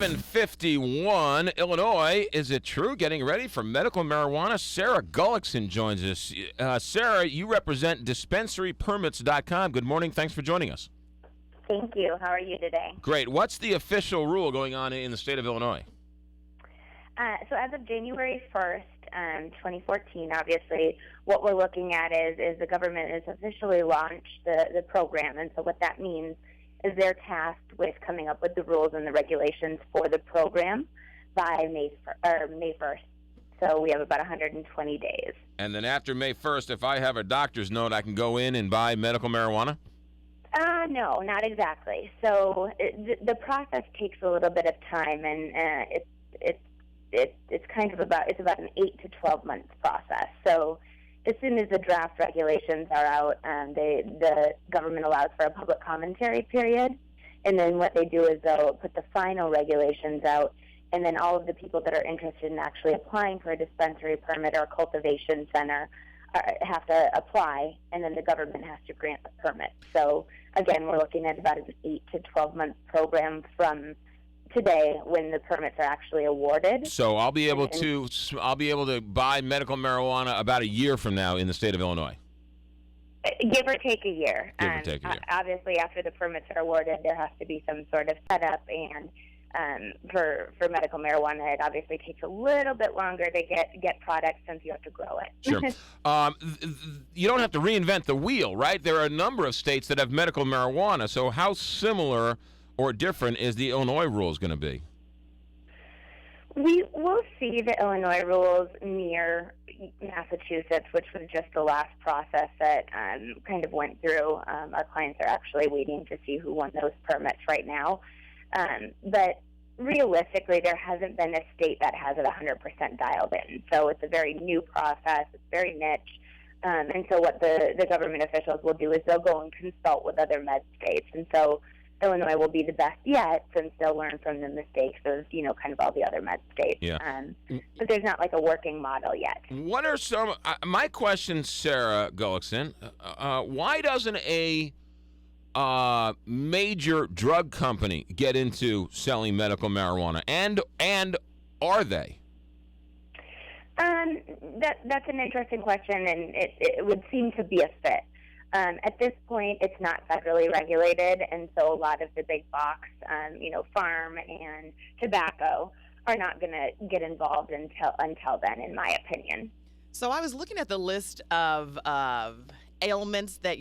7:51, Illinois. Is it true? Getting ready for medical marijuana. Sara Gullickson joins us. Sara, you represent dispensarypermits.com. Good morning. Thanks for joining us. Thank you. How are you today? Great. What's the official rule going on in the state of Illinois? So as of January 1st, 2014, obviously, what we're looking at is the government has officially launched the program. And so what that means is they're tasked with coming up with the rules and the regulations for the program by May 1st. So we have about 120 days. And then after May 1st, if I have a doctor's note, I can go in and buy medical marijuana? No, not exactly. So the process takes a little bit of time, and it's about an 8 to 12 month process. So as soon as the draft regulations are out, the government allows for a public commentary period, and then what they do is they'll put the final regulations out, and then all of the people that are interested in actually applying for a dispensary permit or a cultivation center have to apply, and then the government has to grant the permit. So again, we're looking at about an 8 to 12 month program from today when the permits are actually awarded. So I'll be able to buy medical marijuana about a year from now in the state of Illinois. Give or take a year. Give or take a year. Obviously, after the permits are awarded, there has to be some sort of setup, and for medical marijuana, it obviously takes a little bit longer to get products since you have to grow it. Sure. You don't have to reinvent the wheel, right? There are a number of states that have medical marijuana. So how similar or different is the Illinois rules going to be? We will see the Illinois rules near Massachusetts, which was just the last process that kind of went through. Our clients are actually waiting to see who won those permits right now. But realistically, there hasn't been a state that has it 100% dialed in. So it's a very new process. It's very niche. And so what the government officials will do is they'll go and consult with other med states. And so Illinois will be the best yet, since they'll learn from the mistakes of, kind of all the other med states. Yeah. But there's not like a working model yet. What are some, my question, Sara Gullickson, why doesn't a major drug company get into selling medical marijuana? And are they? That's an interesting question, and it would seem to be a fit. At this point, it's not federally regulated, and so a lot of the big box, farm and tobacco are not going to get involved until then, in my opinion. So I was looking at the list of ailments that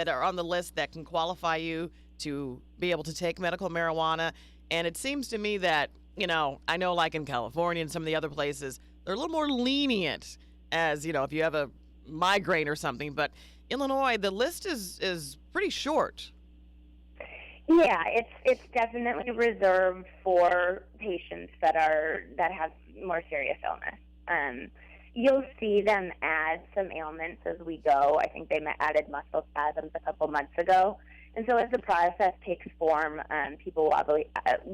are on the list that can qualify you to be able to take medical marijuana, and it seems to me that, I know like in California and some of the other places, they're a little more lenient as, if you have a migraine or something, but Illinois, the list is pretty short. Yeah, it's definitely reserved for patients that have more serious illness. You'll see them add some ailments as we go. I think they added muscle spasms a couple months ago. And so as the process takes form, people will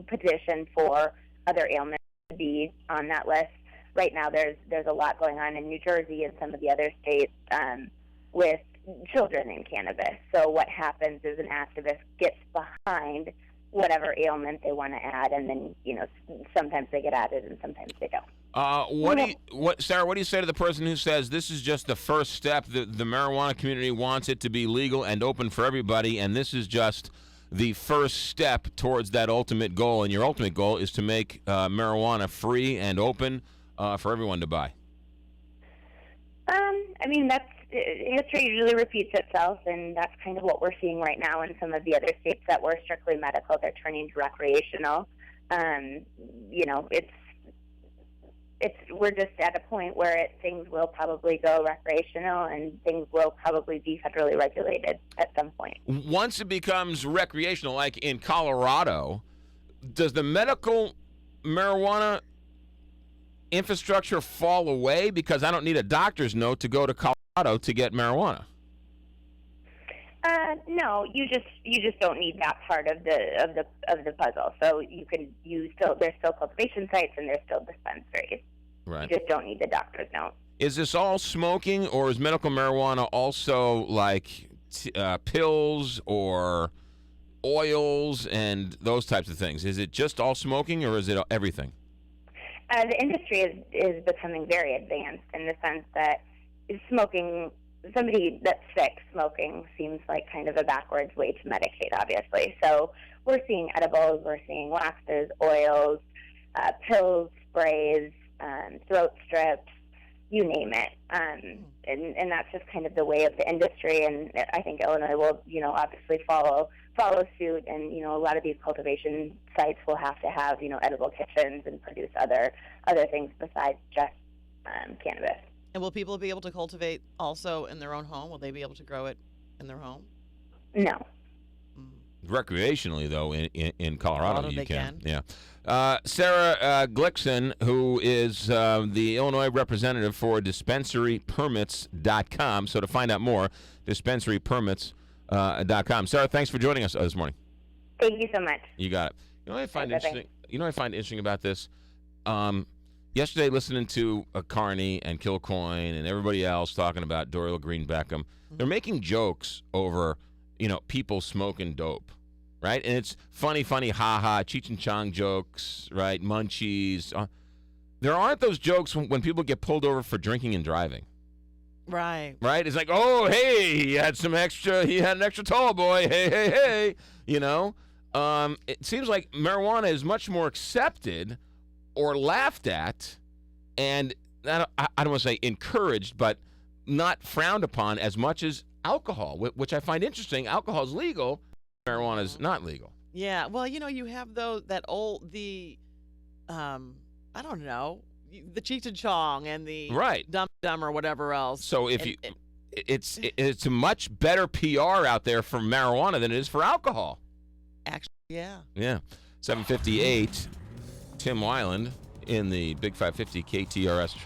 petition for other ailments to be on that list. Right now there's a lot going on in New Jersey and some of the other states with children in cannabis. So what happens is an activist gets behind whatever ailment they want to add, and then sometimes they get added and sometimes they don't. Sara, what do you say to the person who says this is just the first step? The marijuana community wants it to be legal and open for everybody, and this is just the first step towards that ultimate goal, and your ultimate goal is to make marijuana free and open for everyone to buy? That's history usually repeats itself, and that's kind of what we're seeing right now in some of the other states that were strictly medical. They're turning to recreational. We're just at a point where things will probably go recreational, and things will probably be federally regulated at some point. Once it becomes recreational, like in Colorado, does the medical marijuana infrastructure fall away because I don't need a doctor's note to go to Colorado to get marijuana? No, you just don't need that part of the puzzle. So there's still cultivation sites and there's still dispensaries. Right. You just don't need the doctor's note. Is this all smoking, or is medical marijuana also like pills or oils and those types of things? Is it just all smoking, or is it everything? The industry is becoming very advanced in the sense that smoking, somebody that's sick smoking seems like kind of a backwards way to medicate, obviously. So we're seeing edibles, we're seeing waxes, oils, pills, sprays, throat strips, you name it. And that's just kind of the way of the industry. And I think Illinois will, obviously follow suit. And, a lot of these cultivation sites will have to have, edible kitchens and produce other things besides just cannabis. And will people be able to cultivate also in their own home? Will they be able to grow it in their home? No. Recreationally, though, in Colorado, you can. Yeah. Sara Gullickson, who is the Illinois representative for DispensaryPermits.com. So to find out more, DispensaryPermits.com. Sara, thanks for joining us this morning. Thank you so much. You got it. You know what I find interesting? You know what I find interesting about this? Yesterday, listening to Carney and Kilcoyne and everybody else talking about Doyle Green Beckham, they're making jokes over people smoking dope, right? And it's funny, ha-ha, Cheech and Chong jokes, right? Munchies. There aren't those jokes when people get pulled over for drinking and driving. Right. Right? It's like, oh, hey, he had an extra tall boy. Hey. It seems like marijuana is much more accepted or laughed at, and I don't want to say encouraged, but not frowned upon as much as alcohol, which I find interesting. Alcohol is legal, marijuana is not legal. Yeah, well, you have I don't know, the Cheech and Chong and the Dumb or whatever else. So it's a much better PR out there for marijuana than it is for alcohol. Actually, yeah. Yeah. 7:58, Tim Weiland in the Big 550 KTRS traffic.